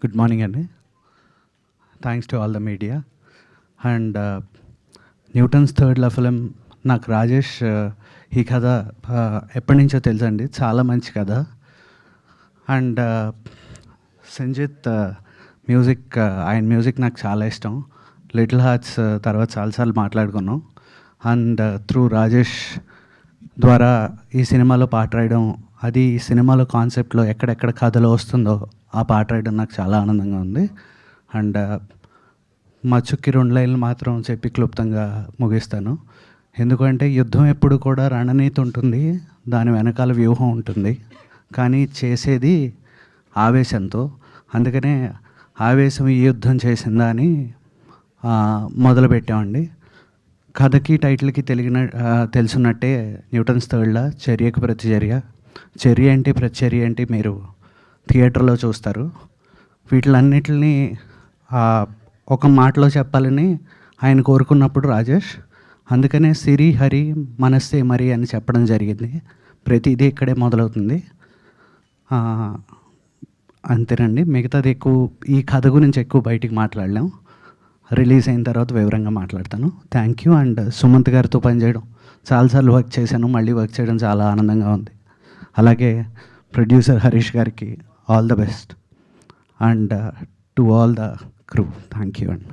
Good morning అండి. Thanks to all the media. And Newton's third law film నాకు రాజేష్ ఈ కథ ఎప్పటి నుంచో తెలుసండి. చాలా మంచి కథ. అండ్ సంజిత్ మ్యూజిక్, ఆయన మ్యూజిక్ నాకు చాలా ఇష్టం. లిటిల్ హార్ట్స్ తర్వాత చాలాసార్లు మాట్లాడుకున్నాం. అండ్ త్రూ రాజేష్ ద్వారా ఈ సినిమాలో పాట రాయడం, అది ఈ సినిమాలో కాన్సెప్ట్లో ఎక్కడెక్కడ కథలో వస్తుందో ఆ పాట రాయడం నాకు చాలా ఆనందంగా ఉంది. అండ్ మచ్చుక్కి 2 లైన్లు మాత్రం చెప్పి క్లుప్తంగా ముగిస్తాను. ఎందుకంటే యుద్ధం ఎప్పుడు కూడా రణనీతి ఉంటుంది, దాని వెనకాల వ్యూహం ఉంటుంది, కానీ చేసేది ఆవేశంతో. అందుకనే ఆవేశం ఈ యుద్ధం చేసిందా అని మొదలుపెట్టామండి. కథకి టైటిల్కి తెలుసున్నట్టే న్యూటన్స్ థర్డ్లా చర్యకు ప్రతిచర్య, చర్య ఏంటి ప్రతిచర్య ఏంటి మీరు థియేటర్లో చూస్తారు. వీటిలన్నిటిని ఒక మాటలో చెప్పాలని ఆయన కోరుకున్నప్పుడు రాజేష్, అందుకనే సిరి హరి మనస్సే మరి అని చెప్పడం జరిగింది. ప్రతిదీ ఇక్కడే మొదలవుతుంది. అంతేనండి. మిగతాది ఎక్కువ ఈ కథ గురించి ఎక్కువ బయటికి మాట్లాడలేం. రిలీజ్ అయిన తర్వాత వివరంగా మాట్లాడతాను. Thank you. అండ్ సుమంత్ గారితో పనిచేయడం, చాలాసార్లు వర్క్ చేశాను, మళ్ళీ వర్క్ చేయడం చాలా ఆనందంగా ఉంది. అలాగే ప్రొడ్యూసర్ హరీష్ గారికి all the best. And to all the crew thank you అండి.